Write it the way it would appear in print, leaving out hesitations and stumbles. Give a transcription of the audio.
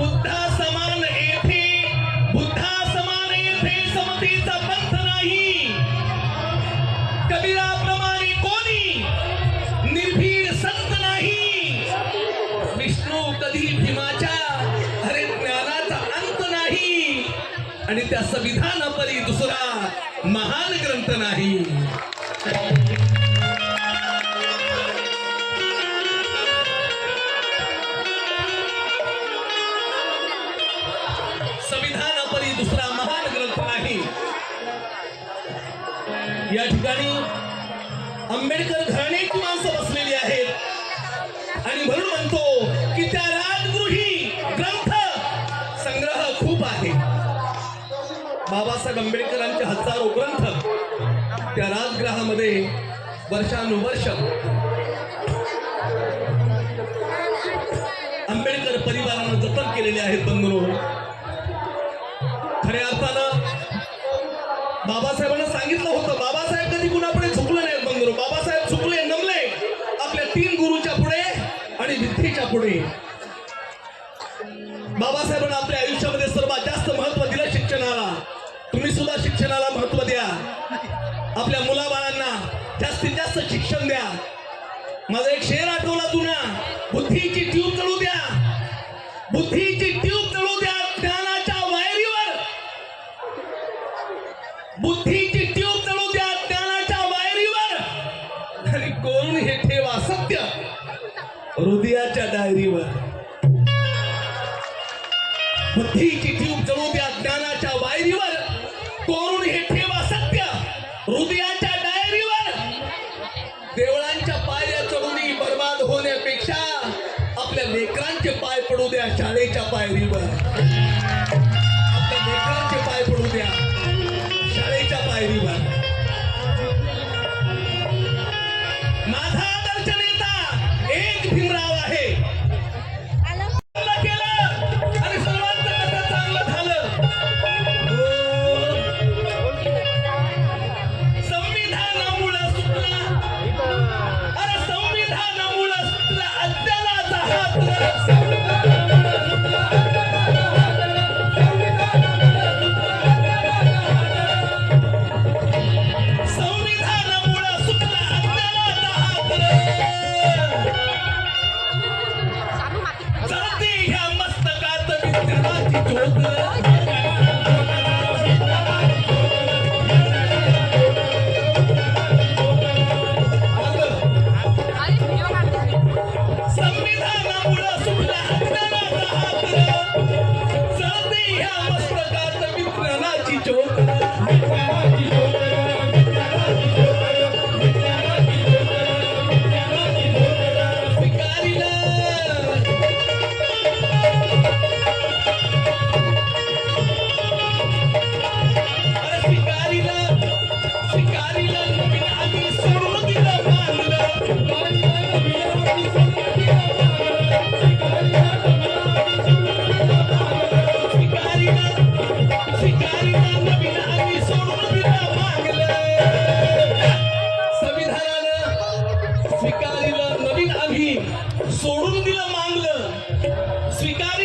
बुद्धा समान येथे समतेचा पंथ नाही. कबीराप्रमाणे कोणी निर्भीड संत नाही. विष्णू कधी भीमाच्या हरे ज्ञानाचा अंत नाही आणि त्या संविधानापरी दुसरा महान ग्रंथ नाही. संविधानापरी दुसरा महान ग्रंथ नाही. या ठिकाणी आंबेडकर घराण्याची माणसं बसलेली आहेत आणि म्हणून म्हणतो की त्या राजगृही ग्रंथ संग्रह खूप आहे. बाबासाहेब आंबेडकरांचे हजारो ग्रंथ त्या राजगृहामध्ये वर्षानुवर्ष आंबेडकर परिवारानं जतन केलेले आहेत. बंधूंनो, खऱ्या अर्थानं बाबासाहेबांना सांगितलं होतं, बाबासाहेब कधी कुणापुढे झुकले नाहीत. बंधूंनो, बाबासाहेब झुकले नमले आपल्या 3 गुरुच्या पुढे आणि विद्येच्या पुढे. बाबासाहेबांना आपल्या आयुष्यामध्ये सर्वात जास्त महत्व दिलं शिक्षणाला. तुम्ही सुद्धा शिक्षणाला महत्व द्या. आपल्या मुलाबाळांना जास्तीत जास्त शिक्षण द्या. माझा एक शेर आठवला जुना, बुद्धीची ट्यूब चढू द्या, बुद्धीची ट्यूब चढू द्या ज्ञानाच्या वायरीवर. बुद्धीची ट्यूब चढू द्या ज्ञानाच्या वायरीवर आणि कोण हे ठेवा सत्य हृदयाच्या डायरीवर. बुद्धीची ट्यूब चढू द्या ज्ञानाच्या वायरीवर, कोण हे ठेवा सत्य हृदयाच्या डायरीवर. देवळांच्या पायऱ्या चढून बर्बाद होण्यापेक्षा आपल्या लेकरांचे पाय पडू द्या शाळेच्या पायरीवर. आपल्या लेकरांचे पाय पडू द्या शाळेच्या पायरीवर. माझा आदर्श नेता एक भीमराव आहे. आणि सर्वांचं कसं चांगलं झालं. संविधानामुळे सुटला, अरे संविधानामुळे सुटला अद्यालाचा हात. सोडून दिलं मागलं. स्वीकार